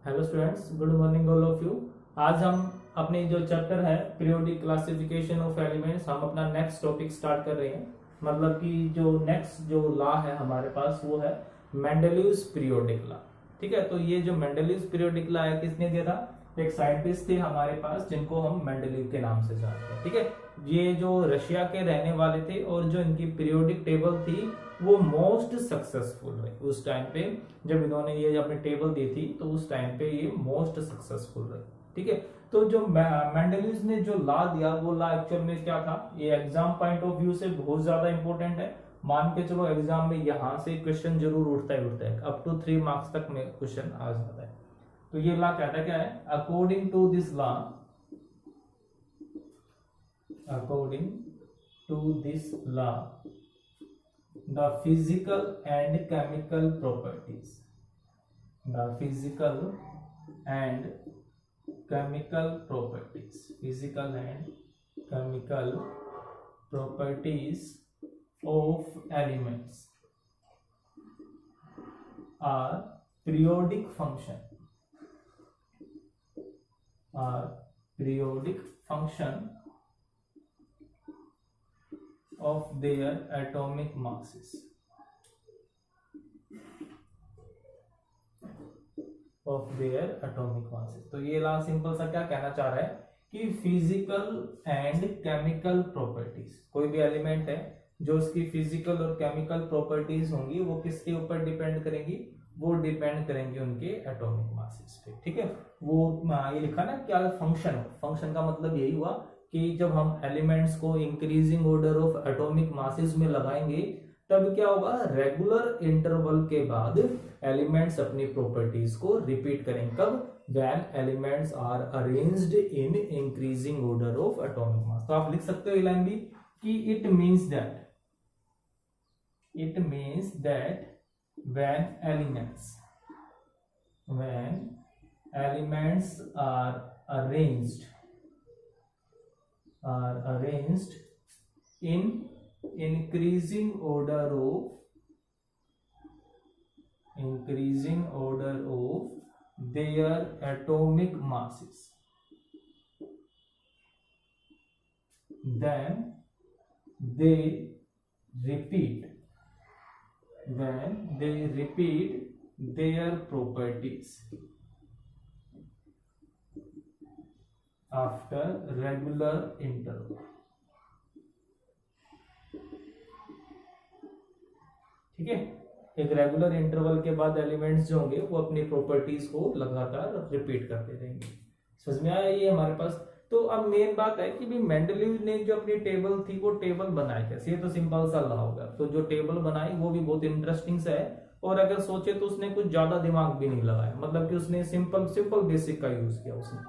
Hello students, good morning all of you. आज हम अपने जो चैप्टर है पीरियोडिक क्लासिफिकेशन ऑफ एलिमेंट्स, हम अपना नेक्स्ट टॉपिक स्टार्ट कर रहे हैं। मतलब कि जो नेक्स्ट जो लॉ है हमारे पास वो है मेंडलीव्स पीरियोडिक लॉ। ठीक है, तो ये जो मेंडलीव्स पीरियोडिक लॉ है किसने दिया था? एक साइंटिस्ट थे हमारे पास जिनको हम मेंडलीव के नाम से जानते हैं। ठीक है, ये जो रशिया के रहने वाले थे और जो इनकी पीरियोडिक टेबल थी वो मोस्ट सक्सेसफुल रही उस टाइम पे। जब इन्होंने ये अपनी टेबल दी थी तो उस टाइम पे ये मोस्ट सक्सेसफुल रही। ठीक है, तो जो मेंडलीव ने जो लॉ दिया वो लॉ एक्चुअल में क्या था, ये एग्जाम पॉइंट ऑफ व्यू से बहुत ज्यादा इंपॉर्टेंट है। मान के चलो एग्जाम में यहां से क्वेश्चन जरूर उठता है, अप टू 3 मार्क्स तक में क्वेश्चन आ जाता है। तो ये लॉ कहता है क्या है? According to this law, according to this law the physical and chemical properties, the physical and chemical properties, physical and chemical properties of elements are periodic function, are periodic function of their atomic masses, of their atomic masses। तो ये ला simple सा क्या कहना चाह रहा है कि physical and chemical properties, कोई भी एलिमेंट है जो उसकी फिजिकल और केमिकल प्रॉपर्टीज होंगी वो किसके ऊपर डिपेंड करेंगी? वो डिपेंड करेंगे उनके एटॉमिक मासेस पे। ठीक है, वो ये लिखा ना क्या फंक्शन, फंक्शन का मतलब यही हुआ कि जब हम एलिमेंट्स को increasing order of atomic masses में लगाएंगे तब क्या होगा, रेगुलर इंटरवल के बाद एलिमेंट्स अपनी प्रॉपर्टीज को रिपीट करेंगे। कब? When elements are arranged in increasing order of atomic mass. तो आप लिख सकते हो लाइन भी कि it means that when elements are arranged in increasing order of their atomic masses, then they repeat their properties after regular interval. ठीक है, एक रेगुलर इंटरवल के बाद एलिमेंट्स जो होंगे वो अपनी प्रॉपर्टीज को लगातार रिपीट करते रहेंगे। समझ में आया ये हमारे पास? तो अब मेन बात है कि भी मेंडलीव ने जो अपनी टेबल थी वो टेबल बनाई कैसे? ये तो सिंपल सा लॉ होगा। तो जो टेबल बनाई वो भी बहुत इंटरेस्टिंग सा है, और अगर सोचे तो उसने कुछ ज्यादा दिमाग भी नहीं लगाया, मतलब कि उसने सिंपल बेसिक का यूज किया उसने।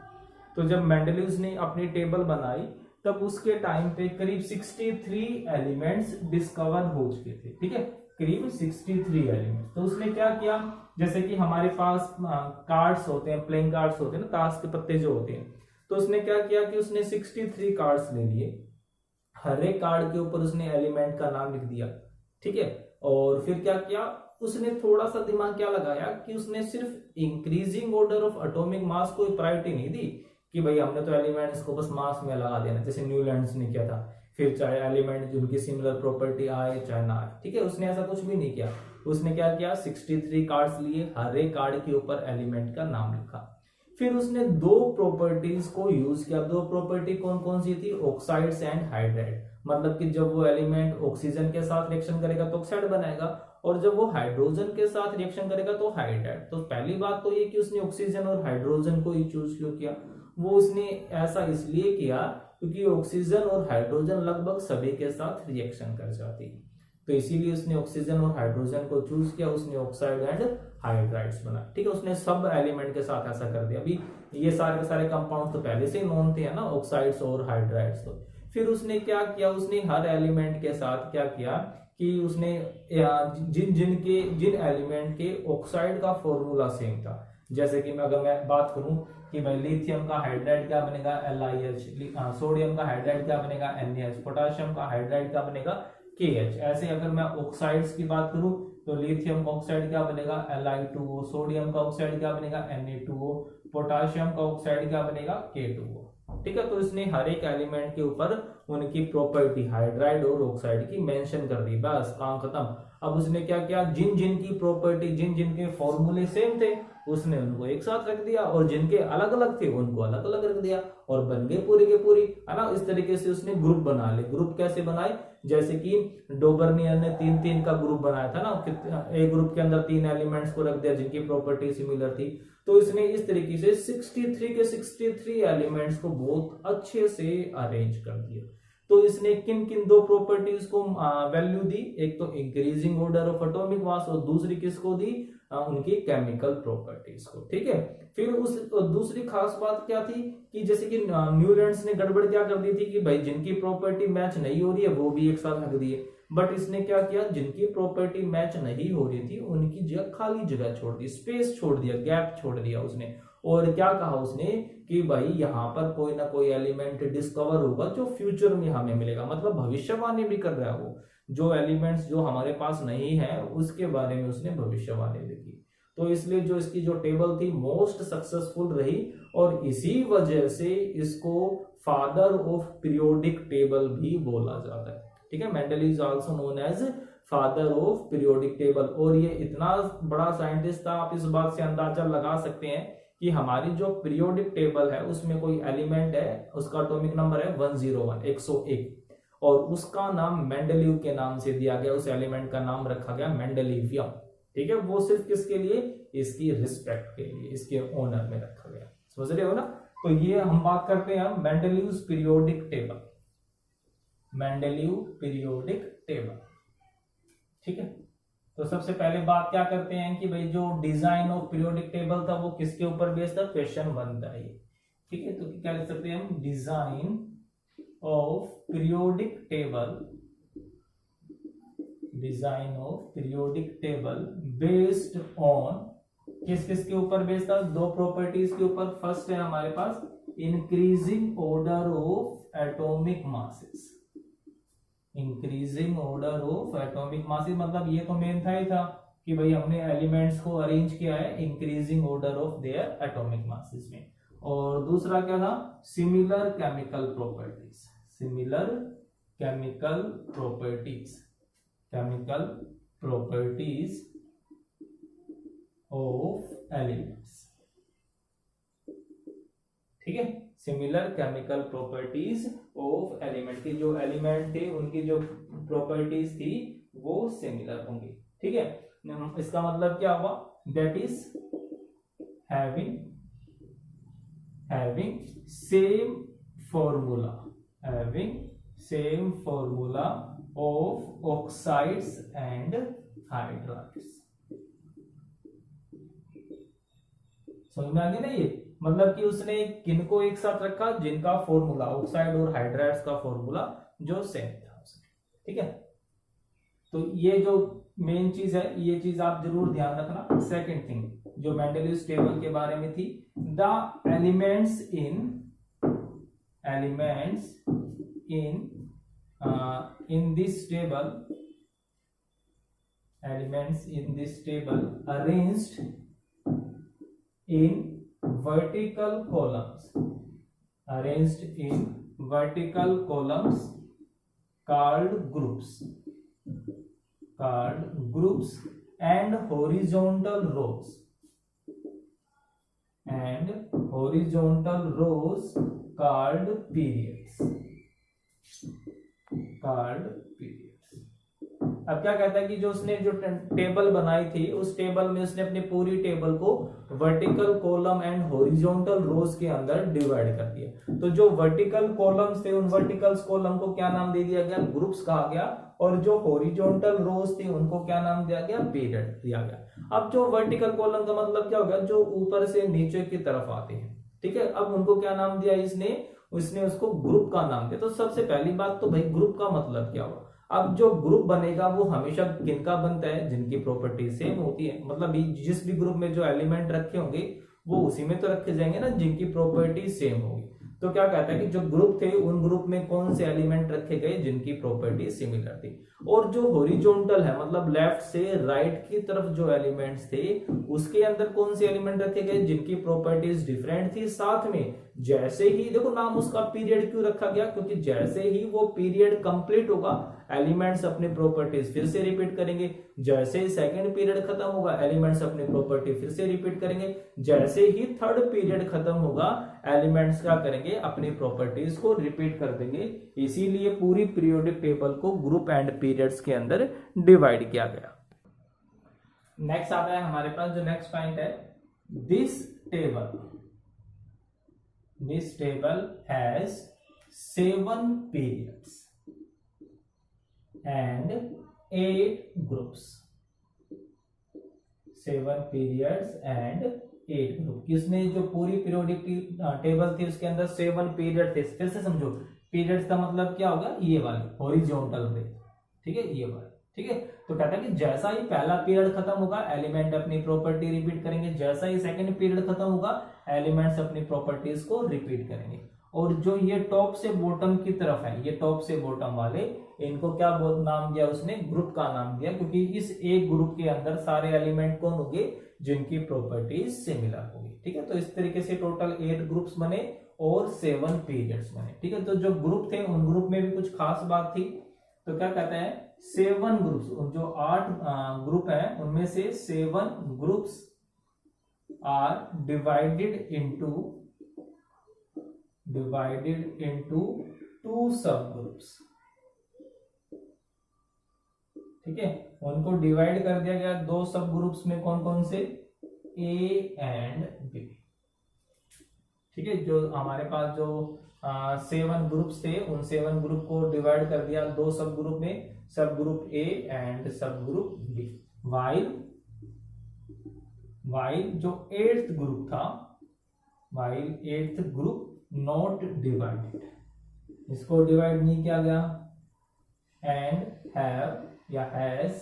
तो जब मेंडलीव ने अपनी टेबल बनाई तब उसके टाइम पे करीब 63 एलिमेंट्स डिस्कवर हो चुके थे। ठीक है, करीब 63 एलिमेंट्स। तो उसने क्या किया, जैसे कि हमारे पास कार्ड्स होते हैं, प्लेइंग कार्ड्स होते हैं ना, ताश के पत्ते जो होते हैं, तो उसने क्या किया कि उसने 63 कार्ड्स ले लिए, हर एक कार्ड के ऊपर उसने एलिमेंट का नाम लिख दिया। ठीक है, और फिर क्या किया, उसने थोड़ा सा दिमाग क्या लगाया कि उसने सिर्फ इंक्रीजिंग ऑर्डर ऑफ एटॉमिक मास को प्रायोरिटी नहीं दी कि भाई हमने तो एलिमेंट्स को बस मास में लगा देना, जैसे न्यूलैंड्स ने किया था। फिर चाहे एलिमेंट जिनकी सिमिलर प्रॉपर्टी आए चाहे ना आए, ठीक है, उसने ऐसा कुछ भी नहीं किया। उसने क्या किया, 63 कार्ड्स लिए, हर एक कार्ड के ऊपर एलिमेंट का नाम लिखा। फिर उसने दो प्रॉपर्टीज को यूज किया। दो प्रॉपर्टी कौन कौन सी थी? Oxides and hydride. मतलब कि जब वो एलिमेंट ऑक्सीजन के साथ रिएक्शन करेगा तो ऑक्साइड बनाएगा, और जब वो हाइड्रोजन के साथ रिएक्शन करेगा तो हाइड्राइड। तो पहली बात तो ये कि उसने ऑक्सीजन और हाइड्रोजन को ही चूज क्यों किया? वो उसने ऐसा इसलिए किया क्योंकि ऑक्सीजन और हाइड्रोजन लगभग सभी के साथ रिएक्शन कर जाती है, तो इसीलिए उसने ऑक्सीजन और हाइड्रोजन को चूज किया। उसने ऑक्साइड एंड हाइड्राइड्स बनाए। ठीक है, उसने सब एलिमेंट के साथ ऐसा कर दिया। अभी ये सारे के सारे कंपाउंड तो पहले से ही नोन थे ना, ऑक्साइड्स और हाइड्राइड्स। तो फिर उसने क्या किया, उसने हर एलिमेंट के साथ क्या किया कि उसने जिन एलिमेंट के ऑक्साइड का फॉर्मूला सेम था, जैसे कि अगर मैं बात करूं कि भाई लिथियम का हाइड्राइड क्या बनेगा, LiH, सोडियम का हाइड्राइड क्या बनेगा, NaH, पोटेशियम का हाइड्राइड क्या बनेगा, KH। ऐसे अगर मैं ऑक्साइड्स की बात करूं तो लिथियम ऑक्साइड क्या बनेगा Li2O, सोडियम का ऑक्साइड क्या बनेगा Na2O, पोटाशियम का ऑक्साइड क्या बनेगा K2O। ठीक है, तो इसने हर एक एलिमेंट के ऊपर उनकी प्रॉपर्टी हाइड्राइड और ऑक्साइड की मेंशन कर दी, बस काम खत्म। अब उसने क्या किया, जिन जिन की प्रॉपर्टी, जिन जिन के फॉर्मूले सेम थे उसने उनको एक साथ रख दिया, और जिनके अलग अलग थे उनको अलग अलग रख दिया, और बन गए पूरी के पूरी, है ना। इस तरीके से उसने ग्रुप बना ले। ग्रुप कैसे बनाए, जैसे कि डोबर्नियर ने 3-3 का ग्रुप बनाया था ना, एक ग्रुप के अंदर 3 एलिमेंट्स को रख दिया जिनकी प्रॉपर्टी सिमिलर थी। तो इसने इस तरीके से 63 के 63 एलिमेंट्स को बहुत अच्छे से अरेंज कर दिया। तो इसने किन किन 2 प्रॉपर्टीज को वैल्यू दी, एक तो इंक्रीजिंग ऑर्डर ऑफ एटॉमिक मास, और दूसरी किसको दी, उनकी केमिकल प्रॉपर्टीज को। ठीक है, फिर उस दूसरी खास बात क्या थी कि जैसे कि न्यूलैंड्स ने गड़बड़ क्या कर दी थी कि भाई जिनकी प्रॉपर्टी मैच नहीं हो रही है वो भी एक साथ रख दिए, बट इसने क्या किया, जिनकी प्रॉपर्टी मैच नहीं हो रही थी उनकी जगह खाली जगह छोड़ दी, स्पेस छोड़ दिया, गैप छोड़ दिया उसने। और क्या कहा उसने कि भाई यहाँ पर कोई ना कोई एलिमेंट डिस्कवर होगा जो फ्यूचर में हमें मिलेगा, मतलब भविष्यवाणी भी कर रहा है वो, जो एलिमेंट्स जो हमारे पास नहीं है उसके बारे में उसने भविष्यवाणी लिखी। तो इसलिए जो इसकी जो टेबल थी मोस्ट सक्सेसफुल रही, और इसी वजह से इसको फादर ऑफ पीरियोडिक टेबल भी बोला जाता है। ठीक है, Mendel is also known as father of periodic table. और ये इतना बड़ा साइंटिस्ट था, आप इस बात से अंदाजा लगा सकते हैं कि हमारी जो पीरियोडिक टेबल है उसमें कोई एलिमेंट है, उसका एटॉमिक नंबर है 101, 101, और उसका नाम मेंडलीव के नाम से दिया गया, उस एलिमेंट का नाम रखा गया मेंडलीवियम। ठीक है, वो सिर्फ किसके लिए, इसकी रिस्पेक्ट के लिए, इसके ऑनर में रखा गया। समझ रहे हो ना। तो ये हम बात करते हैं Mendeleev's periodic table, Mendeleev periodic table. ठीक है, तो सबसे पहले बात क्या करते हैं कि भाई जो डिजाइन ऑफ पीरियोडिक टेबल था वो किसके ऊपर बेस्ड था, क्वेश्चन बनता है। ठीक है, तो क्या लिख सकते हैं हम, design of periodic table, design of periodic table based on, किस किस के ऊपर बेस्ड था, 2 प्रॉपर्टीज के ऊपर। फर्स्ट है हमारे पास increasing order of atomic masses, increasing order of atomic masses, मतलब ये तो मेन था ही था कि भाई हमने एलिमेंट्स को अरेंज किया है increasing order of their atomic masses में। और दूसरा क्या था, similar chemical properties, similar chemical properties, chemical properties of elements. ठीक है, similar chemical properties of element, की जो एलिमेंट थे उनकी जो प्रॉपर्टीज थी वो सिमिलर होंगी। ठीक है, इसका मतलब क्या हुआ, that is having same formula, having same formula of oxides and hydrides। समझ में आ गई ना ये, मतलब कि उसने किनको एक साथ रखा, जिनका फॉर्मूला ऑक्साइड और हाइड्राइड्स का फॉर्मूला जो सेम था उसमें। ठीक है, तो ये जो मेन चीज है ये चीज आप जरूर ध्यान रखना। सेकंड थिंग जो मेंडलीव्स टेबल के बारे में थी, the elements in this table, elements in this table arranged in vertical columns, arranged in vertical columns called groups and horizontal rows called periods, अब क्या कहता है कि जो उसने जो टेबल बनाई थी उस टेबल में उसने अपनी पूरी टेबल को वर्टिकल कॉलम एंड हॉरिजॉन्टल रोज के अंदर डिवाइड कर दिया। तो जो वर्टिकल कॉलम्स थे उन वर्टिकल कॉलम को क्या नाम दे दिया गया, ग्रुप्स कहा गया, और जो हॉरिजॉन्टल रोज थे उनको क्या नाम दिया गया, पीरियड दिया गया। अब जो वर्टिकल कॉलम का मतलब क्या होगा, जो ऊपर से नीचे की तरफ आते हैं। ठीक है, अब उनको क्या नाम दिया उसने उसको ग्रुप का नाम दिया। तो सबसे पहली बात तो भाई ग्रुप का मतलब क्या हुआ, अब जो ग्रुप बनेगा वो हमेशा किनका बनता है, जिनकी प्रॉपर्टी सेम होती है, मतलब जिस भी ग्रुप में जो एलिमेंट रखे होंगे वो उसी में तो रखे जाएंगे ना जिनकी प्रॉपर्टी सेम होगी। तो क्या कहता है कि जो ग्रुप थे उन ग्रुप में कौन से एलिमेंट रखे गए जिनकी प्रॉपर्टी सिमिलर थी, और जो हॉरिजॉन्टल है मतलब लेफ्ट से राइट की तरफ जो एलिमेंट्स थे उसके अंदर कौन से एलिमेंट रखे गए जिनकी प्रॉपर्टीज डिफरेंट थी। साथ में जैसे ही देखो नाम उसका पीरियड क्यों रखा गया, क्योंकि जैसे ही वो पीरियड कंप्लीट होगा एलिमेंट्स अपनी प्रॉपर्टीज फिर से रिपीट करेंगे, जैसे ही सेकंड पीरियड खत्म होगा एलिमेंट्स अपनी प्रॉपर्टी फिर से रिपीट करेंगे, जैसे ही थर्ड पीरियड खत्म होगा एलिमेंट्स क्या करेंगे अपनी प्रॉपर्टीज को रिपीट कर देंगे। इसीलिए पूरी पीरियोडिक टेबल को ग्रुप एंड पीरियड्स के अंदर डिवाइड किया गया। नेक्स्ट आता है हमारे पास जो नेक्स्ट पॉइंट है, this table has 7 periods and 8 groups। 7 periods and 8 group. किसने जो पूरी पीरियोडिक टेबल थी उसके अंदर 7 पीरियड थे। फिर से समझो, पीरियड्स का मतलब क्या होगा, ये वाले हॉरिजॉन्टल रे, ठीक है, ये वाले, ठीक है। तो कहता है कि जैसा ही पहला पीरियड खत्म होगा एलिमेंट अपनी प्रॉपर्टी रिपीट करेंगे, जैसा ही सेकंड पीरियड खत्म होगा एलिमेंट्स अपनी प्रॉपर्टीज को रिपीट करेंगे। और जो ये टॉप से बॉटम की तरफ है, ये टॉप से बॉटम वाले, इनको क्या नाम दिया उसने, ग्रुप का नाम दिया, क्योंकि इस एक ग्रुप के अंदर सारे एलिमेंट कौन होंगे जिनकी प्रॉपर्टीज सिमिलर होगी, ठीक है। तो इस तरीके से टोटल 8 ग्रुप्स बने और 7 पीरियड्स बने, ठीक है। तो जो ग्रुप थे उन ग्रुप में भी कुछ खास बात थी। तो क्या कहते हैं, 7 ग्रुप्स, जो 8 ग्रुप हैं उनमें से 7 ग्रुप्स आर डिवाइडेड इनटू 2 सब ग्रुप्स, ठीक है। उनको डिवाइड कर दिया गया 2 सब ग्रुप्स में, कौन कौन से, ए एंड बी, ठीक है। जो हमारे पास जो 7 ग्रुप्स थे उन 7 ग्रुप को डिवाइड कर दिया 2 सब ग्रुप में, सब ग्रुप ए एंड सब ग्रुप बी। वाइल जो 8th ग्रुप था, while 8th group not divided, इसको डिवाइड नहीं किया गया, एंड हैव या हैज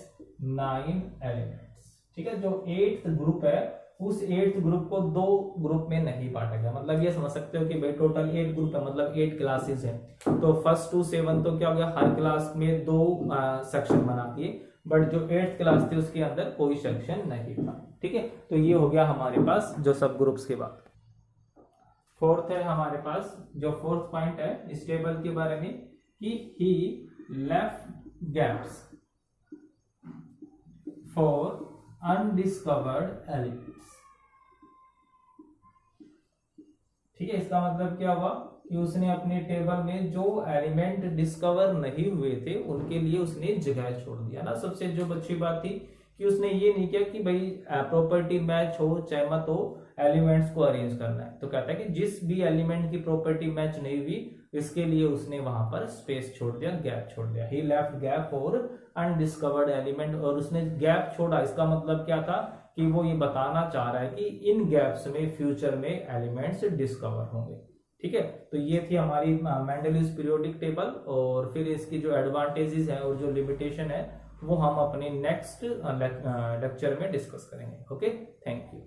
9 एलिमेंट्स, ठीक है। जो 8th ग्रुप है उस 8th ग्रुप को 2 ग्रुप में नहीं बांटा गया। मतलब ये समझ सकते हो कि भाई टोटल 8 ग्रुप है, मतलब 8 क्लासेस हैं, तो 1 to 7 तो क्या हो गया, हर क्लास में 2 सेक्शन बनाती है, बट जो 8th क्लास थी उसके अंदर कोई सेक्शन नहीं था, ठीक है। तो ये हो गया हमारे पास जो सब ग्रुप्स के बाद। फोर्थ है हमारे पास जो 4th पॉइंट है इस टेबल के बारे में, कि he left gaps for undiscovered elements, ठीक है। इसका मतलब क्या हुआ कि उसने अपने टेबल में जो एलिमेंट डिस्कवर नहीं हुए थे उनके लिए उसने जगह छोड़ दिया ना। सबसे जो अच्छी बात थी कि उसने ये नहीं किया कि भाई प्रॉपर्टी मैच हो चाहे मत हो, एलिमेंट्स को अरेंज करना है। तो कहता है कि जिस भी एलिमेंट की प्रॉपर्टी मैच नहीं हुई इसके लिए उसने वहां पर स्पेस छोड़ दिया, गैप छोड़ दिया। He left gap for undiscovered element, और उसने गैप छोड़ा, इसका मतलब क्या था कि वो ये बताना चाह रहा है कि इन गैप्स में फ्यूचर में एलिमेंट्स डिस्कवर होंगे, ठीक है। तो ये थी हमारी मेंडलीव्स पीरियोडिक टेबल, और फिर इसकी जो एडवांटेजेस है और जो लिमिटेशन है वो हम अपने नेक्स्ट लेक्चर में डिस्कस करेंगे। Okay, thank you.